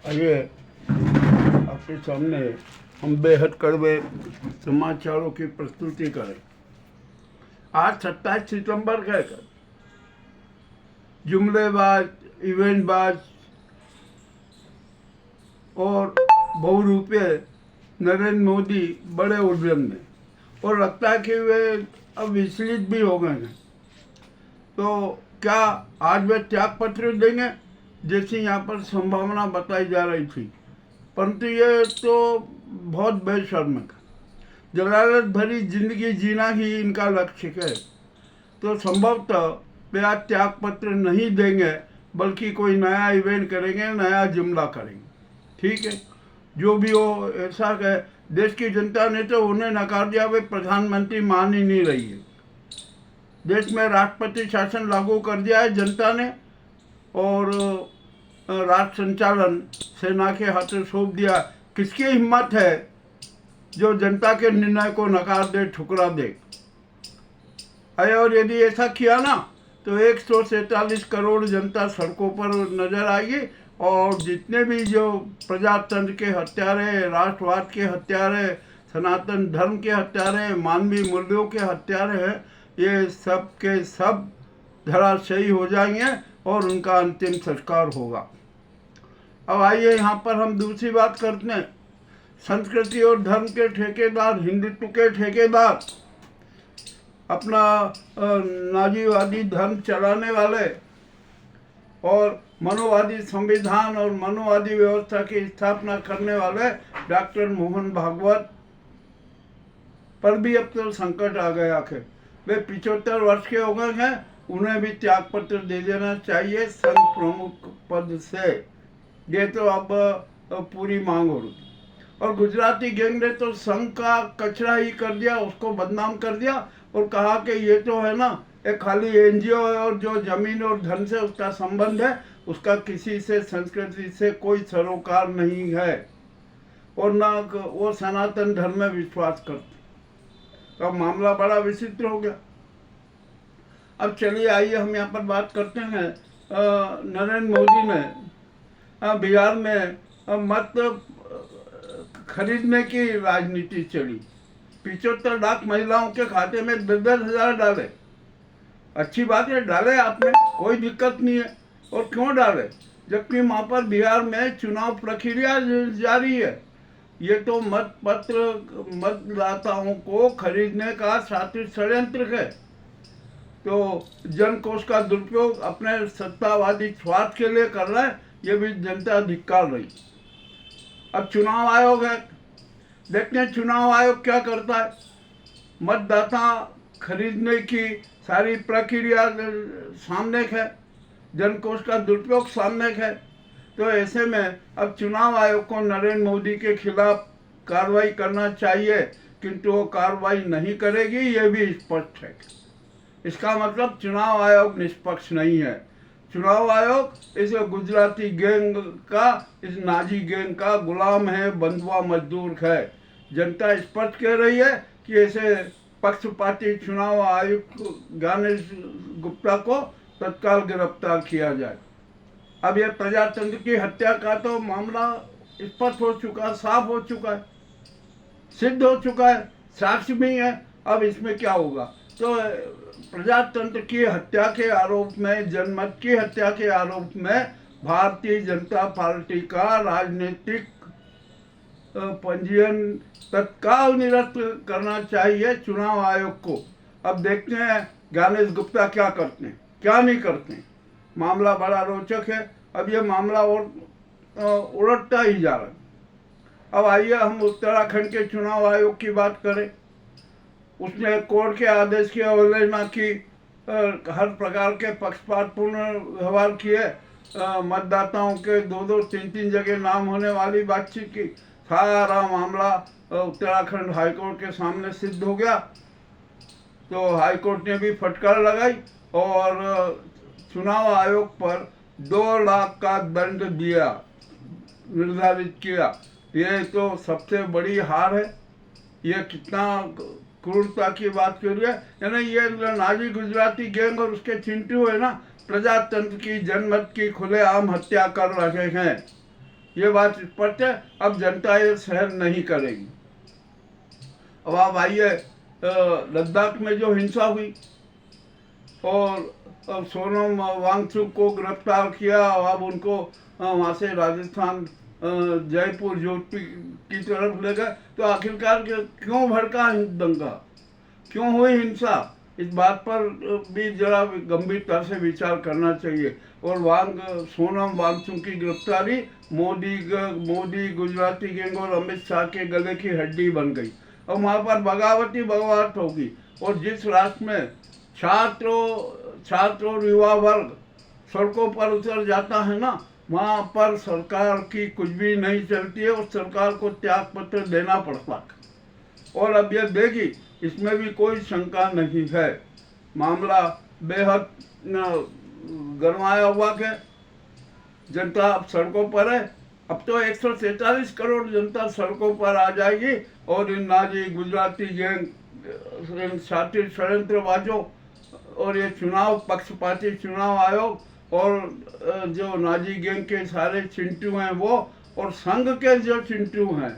आइए आपके सामने हम बेहद कड़वे समाचारों की प्रस्तुति करें। आज 27 सितंबर का जुमलेबाज, इवेंटबाज और बहुरूपीय नरेंद्र मोदी बड़े उद्यम में, और लगता है कि वे अब विचलित भी हो गए हैं। तो क्या आज वे त्याग पत्र देंगे, जैसी यहाँ पर संभावना बताई जा रही थी, परंतु ये तो बहुत बेशर्मक है। जलालत भरी जिंदगी जीना ही इनका लक्ष्य है। तो संभवतः वे आज त्याग पत्र नहीं देंगे, बल्कि कोई नया इवेंट करेंगे, नया जुमला करेंगे। ठीक है, जो भी हो, ऐसा है। देश की जनता ने तो उन्हें नकार दिया, वे प्रधानमंत्री मान ही नहीं रही है। देश में राष्ट्रपति शासन लागू कर दिया है जनता ने, और राज संचालन सेना के हाथों सौंप दिया। किसकी हिम्मत है जो जनता के निर्णय को नकार दे, ठुकरा दे? और यदि ऐसा किया ना, तो 147 करोड़ जनता सड़कों पर नजर आएगी, और जितने भी जो प्रजातंत्र के हत्यारे, राष्ट्रवाद के हत्यारे, सनातन धर्म के हत्यारे, मानवीय मूल्यों के हत्यारे हैं, ये सब के सब धराशायी हो जाएंगे और उनका अंतिम संस्कार होगा। अब आइए यहाँ पर हम दूसरी बात करते हैं। संस्कृति और धर्म के ठेकेदार, हिंदुत्व के ठेकेदार, अपना नाजीवादी धर्म चलाने वाले और मनोवादी संविधान और मनोवादी व्यवस्था की स्थापना करने वाले डॉक्टर मोहन भागवत पर भी अब तो संकट आ गया है। वे 75 वर्ष के हो गए हैं, उन्हें भी त्याग पत्र दे देना चाहिए संघ प्रमुख पद से। ये तो अब पूरी मांग हो रही। और गुजराती गैंग ने तो संघ का कचरा ही कर दिया, उसको बदनाम कर दिया और कहा कि ये तो है ना, एक खाली एनजीओ और जो जमीन और धन से उसका संबंध है, उसका किसी से, संस्कृति से कोई सरोकार नहीं है, और ना वो सनातन धर्म में विश्वास करते। तो मामला बड़ा विचित्र हो गया। अब चलिए आइए हम यहाँ पर बात करते हैं। नरेंद्र मोदी ने बिहार में मत खरीदने की राजनीति चली। 75 लाख महिलाओं के खाते में 10-10 हज़ार डाले। अच्छी बात है, डाले आपने, कोई दिक्कत नहीं है। और क्यों डाले, जबकि वहाँ पर बिहार में चुनाव प्रक्रिया जारी है। ये तो मतदाताओं को खरीदने का साजिश षड्यंत्र है। तो जन कोष का दुरुपयोग अपने सत्तावादी स्वार्थ के लिए कर रहे हैं, ये भी जनता धिक्कार रही। अब चुनाव आयोग है, देखते हैं चुनाव आयोग क्या करता है। मतदाता खरीदने की सारी प्रक्रिया सामने है, जनकोष का दुरुपयोग सामने है। तो ऐसे में अब चुनाव आयोग को नरेंद्र मोदी के खिलाफ कार्रवाई करना चाहिए, किंतु वो कार्रवाई नहीं करेगी, ये भी स्पष्ट है। इसका मतलब चुनाव आयोग निष्पक्ष नहीं है। चुनाव आयोग इस गुजराती गैंग का, इस नाजी गैंग का गुलाम है, बंधुआ मजदूर है। जनता स्पष्ट कह रही है कि ऐसे पक्षपाती चुनाव आयुक्त गणेश गुप्ता को तत्काल गिरफ्तार किया जाए। अब यह प्रजातंत्र की हत्या का तो मामला स्पष्ट हो चुका, साफ हो चुका है, सिद्ध हो चुका है, साक्ष्य भी है। अब इसमें क्या होगा? तो प्रजातंत्र की हत्या के आरोप में, जनमत की हत्या के आरोप में भारतीय जनता पार्टी का राजनीतिक पंजीयन तत्काल निरस्त करना चाहिए चुनाव आयोग को। अब देखते हैं गणेश गुप्ता क्या करते हैं, क्या नहीं करते हैं। मामला बड़ा रोचक है। अब ये मामला और उलटता ही जा रहा है। अब आइए हम उत्तराखंड के चुनाव आयोग की बात करें। उसने कोर्ट के आदेश की अवहेलना की, हर प्रकार के पक्षपातपूर्ण व्यवहार किए, मतदाताओं के 2-3 जगह नाम होने वाली बातचीत की। सारा मामला उत्तराखंड हाईकोर्ट के सामने सिद्ध हो गया। तो हाईकोर्ट ने भी फटकार लगाई और चुनाव आयोग पर 2 लाख का दंड दिया, निर्धारित किया। ये तो सबसे बड़ी हार है। ये कितना क्रूरता की बात कर रही है। यानी ये नाजी गुजराती गैंग और उसके चिंटू है ना, प्रजातंत्र की, जनमत की खुलेआम हत्या कर रहे हैं। ये बात स्पष्ट है। अब जनता ये सहन नहीं करेगी। अब आप आइए, लद्दाख में जो हिंसा हुई और अब सोनम वांगचुक को गिरफ्तार किया, अब उनको वहाँ से राजस्थान जयपुर जोधपुर की तरफ ले गए, तो आखिरकार क्यों भड़का दंगा, क्यों हुई हिंसा? इस बात पर भी जरा गंभीरता से विचार करना चाहिए। और सोनम वांगचुक की गिरफ्तारी मोदी गुजराती गैंग और अमित शाह के गले की हड्डी बन गई। और वहाँ पर बगावती बगावत होगी। और जिस राष्ट्र में छात्र और युवा वर्ग सड़कों पर उतर जाता है ना, वहाँ पर सरकार की कुछ भी नहीं चलती है और सरकार को त्याग पत्र देना पड़ता है। और अब यह देगी, इसमें भी कोई शंका नहीं है। मामला बेहद गरमाया हुआ के जनता अब सड़कों पर है। अब तो 143 करोड़ जनता सड़कों पर आ जाएगी और इन नाजी गुजराती गैंग शातिर षड्यंत्रबाजों और ये चुनाव पक्षपाती चुनाव आयोग और जो नाजी गैंग के सारे चिंटू हैं वो, और संघ के जो चिंटू हैं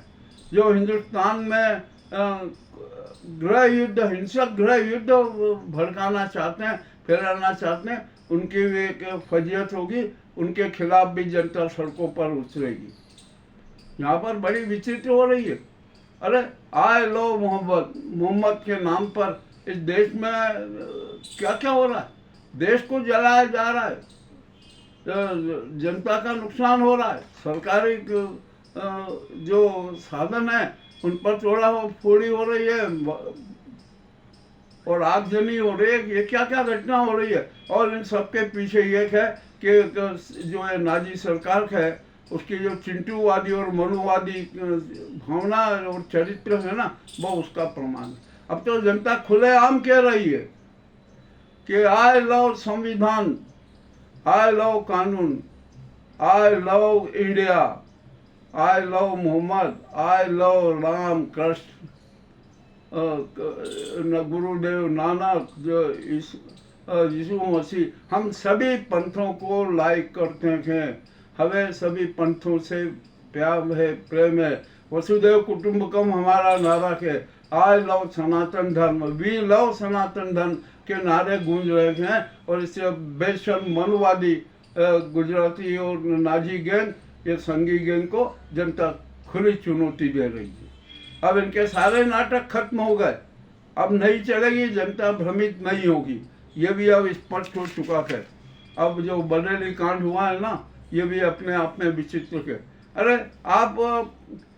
जो हिंदुस्तान में हिंसक गृह युद्ध भड़काना चाहते हैं, फैलाना चाहते हैं, उनकी भी एक फजीयत होगी। उनके खिलाफ भी जनता सड़कों पर उतरेगी। यहाँ पर बड़ी विचित्र हो रही है। अरे आई लव मोहम्मद के नाम पर इस देश में क्या क्या हो रहा है? देश को जलाया जा रहा है, जनता का नुकसान हो रहा है, सरकारी जो साधन है उन पर थोड़ा फोड़ी हो रही है और आगजनी हो रही है। ये क्या क्या घटना हो रही है? और इन सबके पीछे ये है कि जो है नाजी सरकार है, उसकी जो चिंटूवादी और मनुवादी भावना और चरित्र है ना, वो उसका प्रमाण है। अब तो जनता खुलेआम कह रही है कि आई लव संविधान, आई लव कानून, I love India, I love Mohammed, I love Ram Krishna, Gurudev Nanak, जो यीशु मसीह, हम सभी पंथों को लाइक करते हैं। हमें सभी पंथों से प्यार है, प्रेम है। वसुदेव कुटुंबकम हमारा नारा है। आई लव सनातन धर्म, वी लव सनातन धर्म के नारे गूंज रहे हैं। और इससे बेशर्म मनुवादी गुजराती और नाजी गैंग, ये संघी गैंग को जनता खुली चुनौती दे रही है। अब इनके सारे नाटक खत्म हो गए, अब नहीं चलेगी, जनता भ्रमित नहीं होगी। ये भी अब स्पष्ट हो चुका है। अब जो बरेली कांड हुआ है ना, ये भी अपने आप में विचित्र है। अरे आप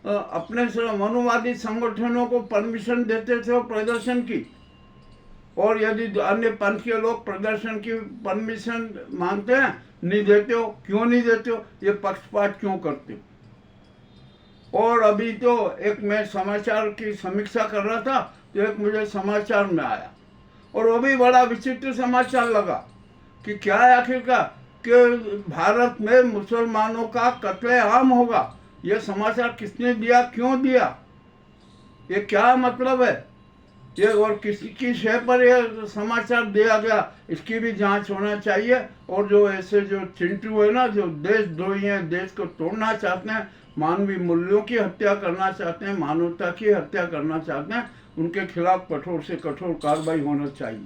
अपने मनुवादी संगठनों को परमिशन देते थे प्रदर्शन की, और यदि अन्य पंथ के लोग प्रदर्शन की परमिशन मांगते हैं, नहीं देते हो। क्यों नहीं देते हो? ये पक्षपात क्यों करते हो? और अभी तो एक मैं समाचार की समीक्षा कर रहा था, तो एक मुझे समाचार में आया और वो भी बड़ा विचित्र समाचार लगा कि क्या है आखिरकार कि भारत में मुसलमानों का कत्लेआम होगा। ये समाचार किसने दिया, क्यों दिया, ये क्या मतलब है? ये और किसकी शय पर ये समाचार दिया गया, इसकी भी जांच होना चाहिए। और जो ऐसे जो चिंटू है ना, जो देशद्रोही हैं, देश को तोड़ना चाहते हैं, मानवीय मूल्यों की हत्या करना चाहते हैं, मानवता की हत्या करना चाहते हैं, उनके खिलाफ कठोर से कठोर कार्रवाई होना चाहिए।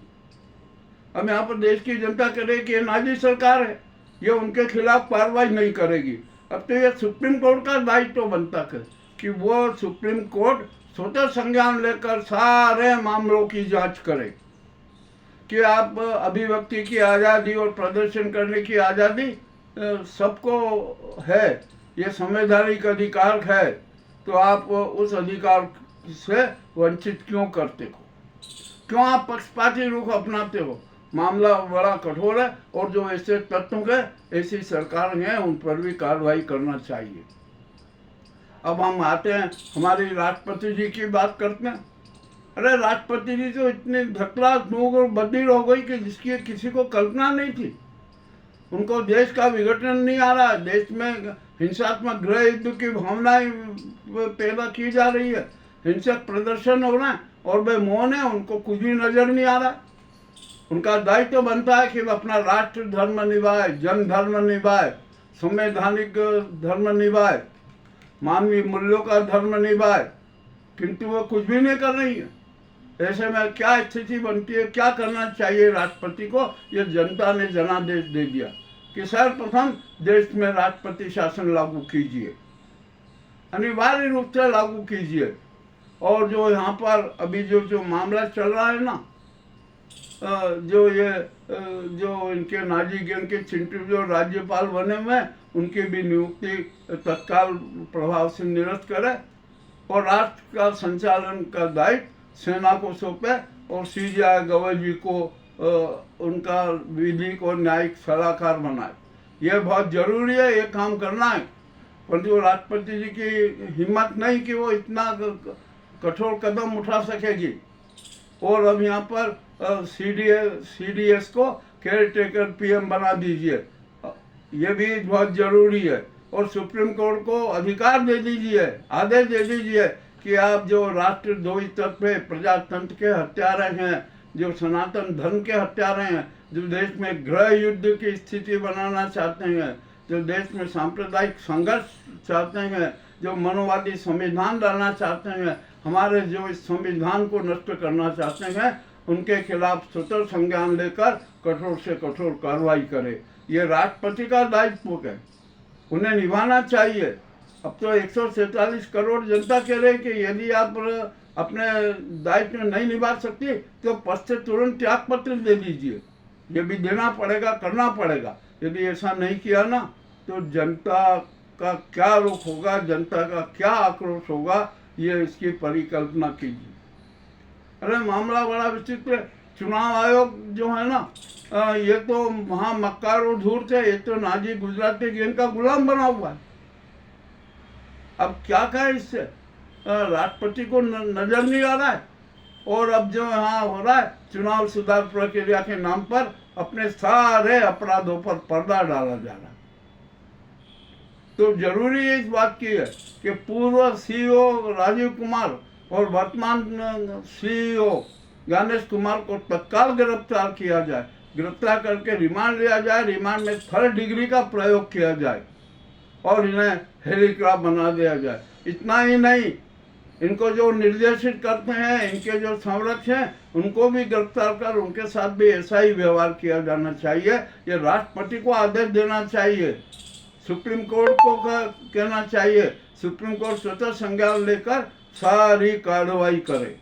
हम यहाँ पर देश की जनता कह रही है कि ये नाजी सरकार है, ये उनके खिलाफ कार्रवाई नहीं करेगी। अब तो ये सुप्रीम कोर्ट का दायित्व बनता है कि वो सुप्रीम कोर्ट स्वतः संज्ञान लेकर सारे मामलों की जांच करे कि आप अभिव्यक्ति की आज़ादी और प्रदर्शन करने की आज़ादी सबको है, ये संवैधानिक अधिकार है, तो आप उस अधिकार से वंचित क्यों करते हो? क्यों आप पक्षपाती रुख अपनाते हो? मामला बड़ा कठोर है और जो ऐसे तत्व के ऐसी सरकार हैं उन पर भी कार्रवाई करना चाहिए। अब हम आते हैं हमारी राष्ट्रपति जी की बात करते हैं। अरे राष्ट्रपति जी तो इतने धकला नोग और बदीर हो गई कि जिसकी किसी को कल्पना नहीं थी। उनको देश का विघटन नहीं आ रहा है, देश में हिंसात्मक गृह युद्ध की भावनाएं पैदा की जा रही है, हिंसक प्रदर्शन हो रहा है और वे मौन है, उनको कुछ भी नजर नहीं आ रहा। उनका दायित्व बनता है कि वे अपना राष्ट्र धर्म निभाए, जन धर्म निभाए, संवैधानिक धर्म निभाए, मानवीय मूल्यों का धर्म निभाए, किंतु वो कुछ भी नहीं कर रही है। ऐसे में क्या स्थिति बनती है, क्या करना चाहिए राष्ट्रपति को? ये जनता ने जनादेश दे दिया कि सर्वप्रथम देश में राष्ट्रपति शासन लागू कीजिए, अनिवार्य रूप से लागू कीजिए। और जो यहाँ पर अभी जो मामला चल रहा है ना, जो इनके नाजी गैंग के चिंटू जो राज्यपाल बने हुए हैं, उनकी भी नियुक्ति तत्काल प्रभाव से निरस्त करे और राष्ट्र का संचालन का दायित्व सेना को सौंपे और सीजीआई गवई जी को उनका विधिक और न्यायिक सलाहकार बनाए। यह बहुत जरूरी है, ये काम करना है। परंतु राष्ट्रपति जी की हिम्मत नहीं कि वो इतना कठोर कदम उठा सकेगी। और अब यहाँ पर सीडीएस को केयर टेकर पीएम बना दीजिए, ये भी बहुत जरूरी है। और सुप्रीम कोर्ट को अधिकार दे दीजिए, आदेश दे दीजिए कि आप जो राष्ट्रद्रोही तत्व है, प्रजातंत्र के हत्यारे हैं, जो सनातन धर्म के हत्यारे हैं, जो देश में गृह युद्ध की स्थिति बनाना चाहते हैं, जो देश में सांप्रदायिक संघर्ष चाहते हैं, जो मनोवादी संविधान लाना चाहते हैं, हमारे जो इस संविधान को नष्ट करना चाहते हैं, उनके खिलाफ स्वतंत्र संज्ञान लेकर कठोर से कठोर कार्रवाई करे। ये राष्ट्रपति का दायित्व है, उन्हें निभाना चाहिए। अब तो 147 करोड़ जनता कह रहे कि यदि आप अपने दायित्व नहीं निभा सकती तो पद से तुरंत त्याग पत्र दे दीजिए। ये भी देना पड़ेगा, करना पड़ेगा। यदि ऐसा नहीं किया ना तो जनता का क्या रुख होगा, जनता का क्या आक्रोश होगा, ये इसकी परिकल्पना कीजिए। अरे मामला बड़ा विचित्र। चुनाव आयोग जो है ना, ये तो महामक्कार और धूर्त है, ये तो नाजी गुजराती गैंग का गुलाम बना हुआ है। अब क्या कहें इससे? राष्ट्रपति को नजर नहीं आ रहा है। और अब जो यहाँ हो रहा है, चुनाव सुधार प्रक्रिया के नाम पर अपने सारे अपराधों पर पर्दा डाला जा रहा है। तो जरूरी इस बात की है कि पूर्व सीईओ राजीव कुमार और वर्तमान सीईओ ज्ञानेश कुमार को तत्काल गिरफ्तार किया जाए, गिरफ्तार करके रिमांड लिया जाए, रिमांड में 3rd डिग्री का प्रयोग किया जाए और इन्हें हेलीकॉप्टर बना दिया जाए। इतना ही नहीं, इनको जो निर्देशित करते हैं, इनके जो संरक्षक हैं, उनको भी गिरफ्तार कर उनके साथ भी ऐसा ही व्यवहार किया जाना चाहिए। ये राष्ट्रपति को आदेश देना चाहिए, सुप्रीम कोर्ट को कहना चाहिए, सुप्रीम कोर्ट स्वतः संज्ञान लेकर सारी कार्रवाई करे।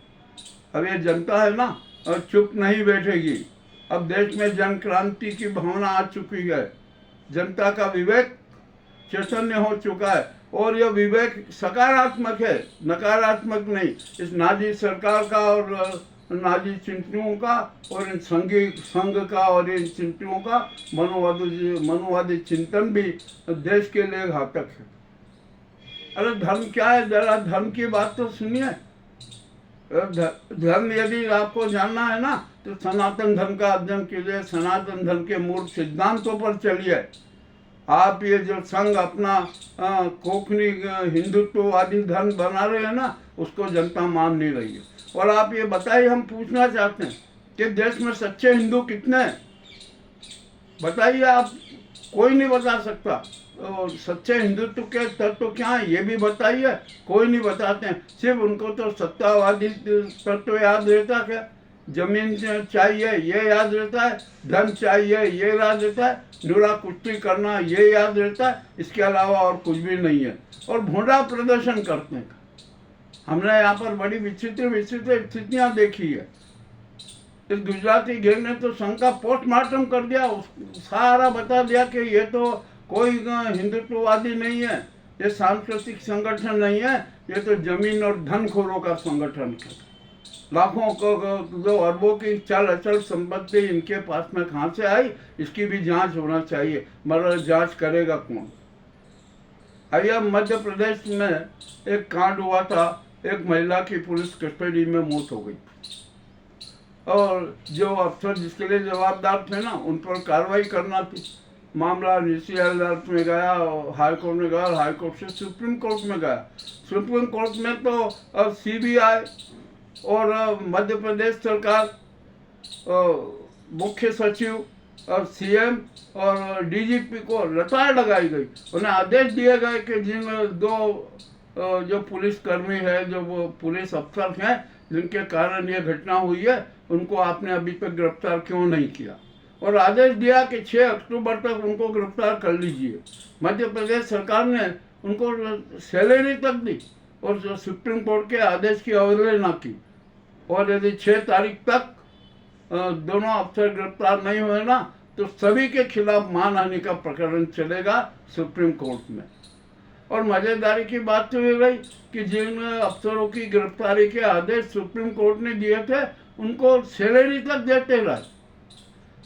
अब ये जनता है ना, चुप नहीं बैठेगी। अब देश में जन क्रांति की भावना आ चुकी है, जनता का विवेक चैतन्य हो चुका है और यह विवेक सकारात्मक है, नकारात्मक नहीं। इस नाजी सरकार का और नाजी चिंतुओं का और इन संघ का और इन चिंतुओं का मनोवादी चिंतन भी देश के लिए घातक है। अरे धर्म क्या है, जरा धर्म की बात तो सुनिए। धर्म यदि आपको जानना है ना तो सनातन धर्म का अध्ययन कीजिए, सनातन धर्म के मूल सिद्धांतों पर चलिए। आप ये जो संघ अपना कोखनी हिंदुत्ववादी धर्म बना रहे हैं ना, उसको जनता मान नहीं रही है। और आप ये बताइए, हम पूछना चाहते हैं कि देश में सच्चे हिंदू कितने हैं? बताइए आप, कोई नहीं बता सकता। और सच्चे हिंदुत्व के तत्व क्या है ये भी बताइए, कोई नहीं बताते हैं। सिर्फ उनको तो सत्तावादी तत्व याद रहता है, क्या जमीन चाहिए ये याद रहता है, धन चाहिए ये याद रहता है, नूरा कुश्ती करना ये याद रहता है, इसके अलावा और कुछ भी नहीं है। और भोंडा प्रदर्शन करते हैं। हमने यहाँ पर बड़ी विचित्र स्थितियाँ देखी है। इस गुजराती गैंग ने तो संघ का पोस्टमार्टम कर दिया, सारा बता दिया कि ये तो कोई हिंदुत्ववादी नहीं है, ये सांस्कृतिक संगठन नहीं है, ये तो जमीन और धनखोरों का संगठन है। लाखों को जो अरबों की चल अचल संपत्ति इनके पास में कहाँ से आई, इसकी भी जांच होना चाहिए। मगर जांच करेगा कौन? आइए, मध्य प्रदेश में एक कांड हुआ था, एक महिला की पुलिस कस्टडी में मौत हो गई और जो अफसर जिसके लिए जवाबदार थे ना, उन पर कार्रवाई करना थी। मामला निचली अदालत में गया, हाई कोर्ट में गया, हाई कोर्ट से सुप्रीम कोर्ट में गया। सुप्रीम कोर्ट में तो अब सीबीआई और मध्य प्रदेश सरकार, मुख्य सचिव और सीएम और डीजीपी को लताड़ लगाई गई। उन्हें आदेश दिए गए कि जिन दो जो पुलिसकर्मी है, जो वो पुलिस अफसर हैं जिनके कारण ये घटना हुई है, उनको आपने अभी तक गिरफ्तार क्यों नहीं किया। और आदेश दिया कि 6 अक्टूबर तक उनको गिरफ्तार कर लीजिए। मध्य प्रदेश सरकार ने उनको सैलरी तक दी और जो सुप्रीम कोर्ट के आदेश की अवहेलना की। और यदि 6 तारीख तक दोनों अफसर गिरफ्तार नहीं हुए ना, तो सभी के खिलाफ मानहानि का प्रकरण चलेगा सुप्रीम कोर्ट में। और मजेदारी की बात तो ये रही कि जिन अफसरों की गिरफ्तारी के आदेश सुप्रीम कोर्ट ने दिए थे, उनको सैलरी तक देते रहे।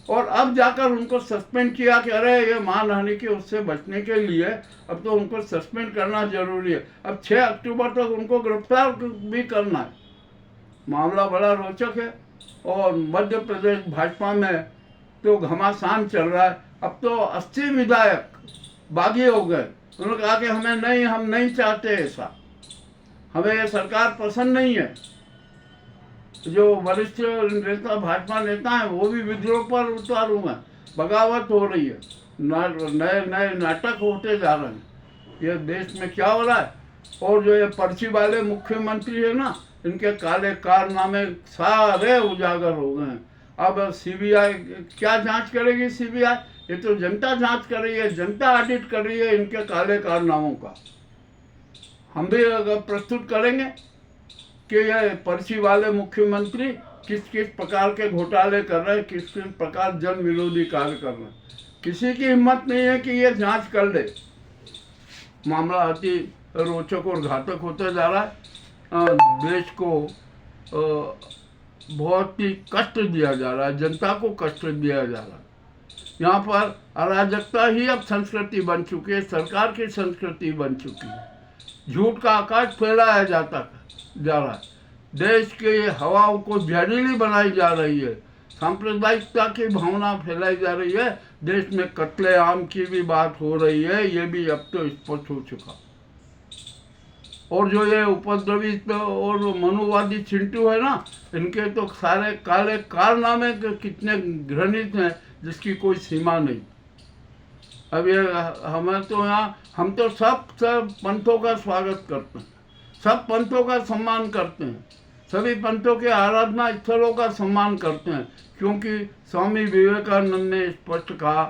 और अब जाकर उनको सस्पेंड किया कि अरे ये मानहानि के उससे बचने के लिए अब तो उनको सस्पेंड करना जरूरी है। अब 6 अक्टूबर तक उनको गिरफ्तार भी करना है। मामला बड़ा रोचक है। और मध्य प्रदेश भाजपा में तो घमासान चल रहा है। अब तो 80 विधायक बागी हो गए। उन्होंने कहा कि हम नहीं चाहते ऐसा, हमें ये सरकार पसंद नहीं है। जो वरिष्ठ नेता भाजपा नेता हैं वो भी विद्रोह पर उतार हुए हैं। बगावत हो रही है, नए नए नाटक होते जा रहे हैं। ये देश में क्या हो रहा है। और जो ये पर्ची वाले मुख्यमंत्री है ना, इनके काले कारनामे सारे उजागर हो गए हैं। अब सीबीआई क्या जांच करेगी? सीबीआई ये तो जनता जांच कर रही है, जनता ऑडिट कर रही है इनके काले कारनामों का। हम भी अगर प्रस्तुत करेंगे कि ये पर्ची वाले मुख्यमंत्री किस किस प्रकार के घोटाले कर रहे हैं, किस किस प्रकार जन विरोधी कार्य कर रहे हैं। किसी की हिम्मत नहीं है कि ये जांच कर ले। मामला अति रोचक और घातक होता जा रहा है। देश को बहुत ही कष्ट दिया जा रहा है, जनता को कष्ट दिया जा रहा है। यहाँ पर अराजकता ही अब संस्कृति बन चुकी है, सरकार की संस्कृति बन चुकी है। झूठ का आकाश फैलाया जा रहा है। देश के हवाओं को जहरीली बनाई जा रही है। सांप्रदायिकता की भावना फैलाई जा रही है। देश में कत्लेआम की भी बात हो रही है, ये भी अब तो स्पष्ट हो चुका। और जो ये उपद्रवी और मनुवादी चिंटू है ना, इनके तो सारे काले कारनामे कितने घृणित हैं जिसकी कोई सीमा नहीं। अब ये हमें तो हम तो सब पंथों का स्वागत करते हैं, सब पंथों का सम्मान करते हैं, सभी पंथों के आराधना स्थलों का सम्मान करते हैं। क्योंकि स्वामी विवेकानंद ने स्पष्ट कहा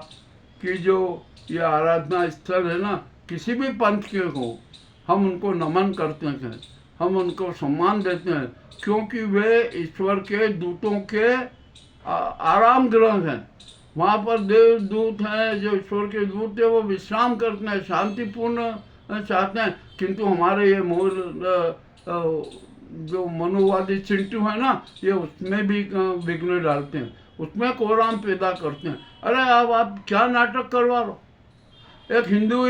कि जो ये आराधना स्थल है ना, किसी भी पंथ के हो, हम उनको नमन करते हैं, हम उनको सम्मान देते हैं, क्योंकि वे ईश्वर के दूतों के आराम गृह हैं। वहाँ पर देव दूत हैं, जो ईश्वर के दूत हैं, वो विश्राम करते हैं, शांतिपूर्ण चाहते हैं। किंतु हमारे ये जो मनोवादी चिंटू है ना, ये उसमें भी विघ्न डालते हैं, उसमें कोहराम पैदा करते हैं। अरे अब आप क्या नाटक करवा रहे हो? एक हिंदू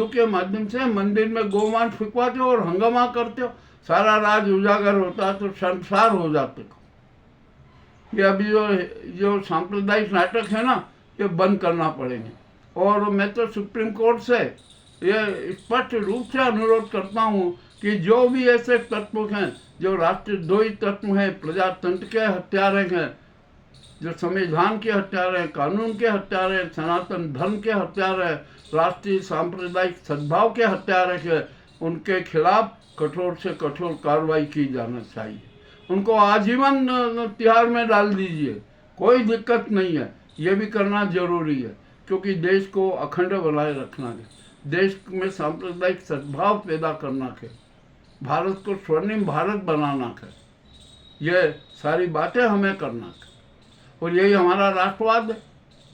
के माध्यम से मंदिर में गोमांस फिकवाते हो और हंगामा करते हो, सारा राज उजागर होता है तो संसार हो जाते हो। ये अभी जो सांप्रदायिक नाटक है ना, ये बंद करना पड़ेंगे। और मैं तो सुप्रीम कोर्ट से ये स्पष्ट रूप से अनुरोध करता हूँ कि जो भी ऐसे तत्व हैं जो राष्ट्रद्रोही तत्व हैं, प्रजातंत्र के हत्यारे हैं, जो संविधान के हत्यारे हैं, कानून के हत्यारे हैं, सनातन धर्म के हत्यारे हैं, राष्ट्रीय सांप्रदायिक सद्भाव के हत्यारे हैं, उनके खिलाफ कठोर से कठोर कार्रवाई की जाना चाहिए। उनको आजीवन तिहाड़ में डाल दीजिए, कोई दिक्कत नहीं है। ये भी करना जरूरी है, क्योंकि देश को अखंड बनाए रखना है, देश में सांप्रदायिक सद्भाव पैदा करना है, भारत को स्वर्णिम भारत बनाना है। ये सारी बातें हमें करना है। और यही हमारा राष्ट्रवाद है,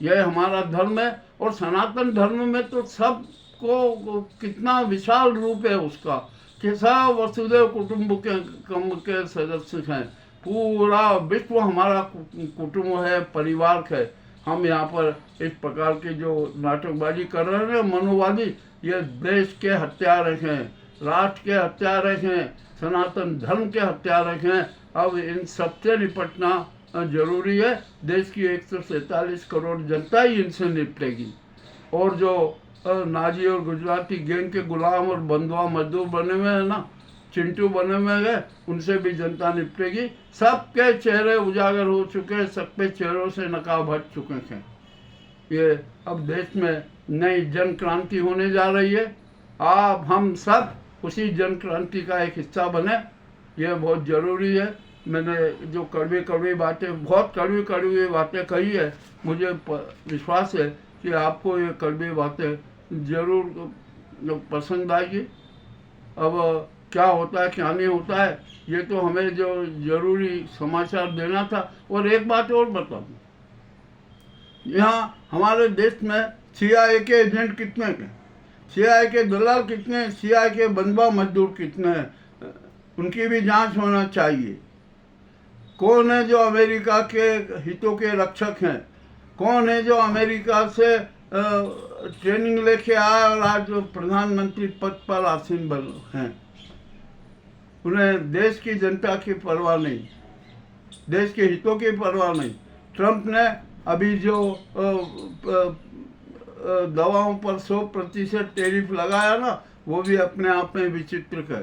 यही हमारा धर्म है। और सनातन धर्म में तो सबको कितना विशाल रूप है उसका, कि सब वसुदेव कुटुंबकम के सदस्य हैं। पूरा विश्व हमारा कुटुंब है, परिवार है। हम यहाँ पर इस प्रकार के जो नाटकबाजी कर रहे हैं मनोवादी, ये देश के हत्यारे हैं, राष्ट्र के हत्यारे हैं, सनातन धर्म के हत्यारे हैं। अब इन सबसे निपटना जरूरी है। देश की 147 करोड़ जनता ही इनसे निपटेगी। और जो नाजी और गुजराती गैंग के गुलाम और बंधुआ मजदूर बने हुए हैं ना, चिंटू बने में गए, उनसे भी जनता निपटेगी। सबके चेहरे उजागर हो चुके, सबके चेहरों से नकाब हट चुके हैं। ये अब देश में नई जन क्रांति होने जा रही है। आप हम सब उसी जन क्रांति का एक हिस्सा बने, ये बहुत ज़रूरी है। मैंने जो कड़वी कड़वी बातें, बहुत कड़वी कड़वी बातें कही है, मुझे विश्वास है कि आपको ये कड़वी बातें ज़रूर पसंद आएगी। अब क्या होता है क्या नहीं होता है, ये तो हमें जो ज़रूरी समाचार देना था। और एक बात और बताऊँ, यहाँ हमारे देश में CIA के एजेंट कितने हैं, CIA के दलाल कितने हैं, CIA के बंधुआ मजदूर कितने हैं, उनकी भी जांच होना चाहिए। कौन है जो अमेरिका के हितों के रक्षक हैं, कौन है जो अमेरिका से ट्रेनिंग लेके आया और आज प्रधानमंत्री पद पर आसीन बन हैं। उन्हें देश की जनता की परवाह नहीं, देश के हितों की परवाह नहीं। ट्रंप ने अभी जो दवाओं पर 100% टैरिफ लगाया ना, वो भी अपने आप में विचित्र है।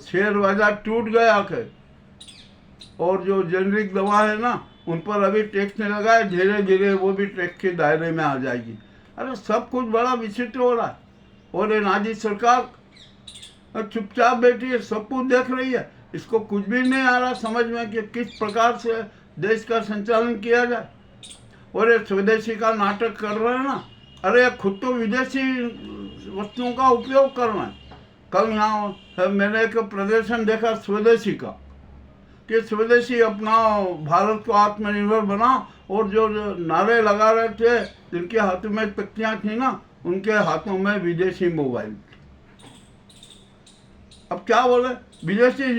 शेयर बाजार टूट गया है। और जो जेनरिक दवा है ना, उन पर अभी टैक्स नहीं लगाया, धीरे धीरे वो भी टैक्स के दायरे में आ जाएगी। अरे सब कुछ बड़ा विचित्र हो रहा है। और ये नाजी सरकार चुपचाप बैठी है, सब कुछ देख रही है। इसको कुछ भी नहीं आ रहा समझ में कि किस प्रकार से देश का संचालन किया जाए। और ये स्वदेशी का नाटक कर रहे हैं ना, अरे खुद तो विदेशी वस्तुओं का उपयोग कर रहे हैं। कल यहाँ मैंने एक प्रदर्शन देखा स्वदेशी का, कि स्वदेशी अपनाओ, भारत को आत्मनिर्भर बनाओ, और जो नारे लगा रहे थे, जिनके हाथों में तख्तियाँ थी ना, उनके हाथों में विदेशी मोबाइल। अब क्या बोले, विदेशी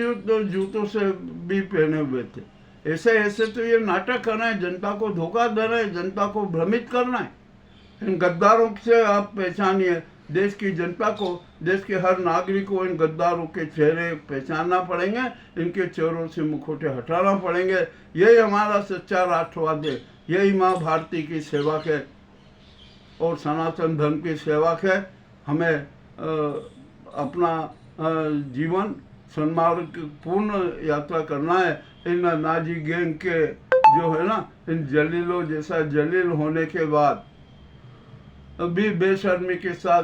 जूतों से भी पहने हुए थे। ऐसे ऐसे तो ये नाटक करना है, जनता को धोखा देना है, जनता को भ्रमित करना है। इन गद्दारों से आप पहचानिए देश की जनता को, देश के हर नागरिक को इन गद्दारों के चेहरे पहचानना पड़ेंगे, इनके चेहरों से मुखौटे हटाना पड़ेंगे। यही हमारा सच्चा राष्ट्रवाद है, यही माँ भारती की सेवा है और सनातन धर्म की सेवा है। हमें अपना जीवन सन्मार्गपूर्ण यात्रा करना है। इन नाजी गैंग के जो है ना, इन जलीलों जैसा जलील होने के बाद भी बेशर्मी के साथ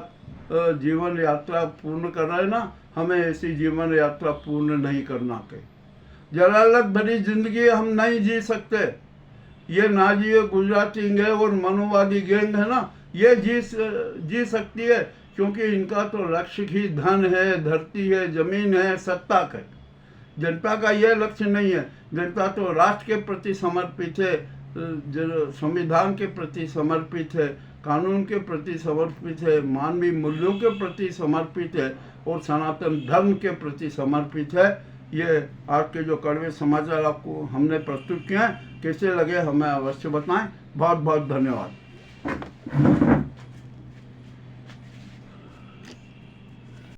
जीवन यात्रा पूर्ण कर रहे हैं ना, हमें ऐसी जीवन यात्रा पूर्ण नहीं करना चाहिए। जलालत भरी जिंदगी हम नहीं जी सकते। ये नाजी गुजराती गैंग और मनुवादी गैंग है ना, ये जी सकती है, क्योंकि इनका तो लक्ष्य ही धन है, धरती है, जमीन है, सत्ता है। जनता का यह लक्ष्य नहीं है। जनता तो राष्ट्र के प्रति समर्पित है, संविधान के प्रति समर्पित है, कानून के प्रति समर्पित है, मानवीय मूल्यों के प्रति समर्पित है और सनातन धर्म के प्रति समर्पित है। ये आज के जो कड़वे समाचार आपको हमने प्रस्तुत किए हैं, कैसे लगे हमें अवश्य बताएं। बहुत बहुत धन्यवाद।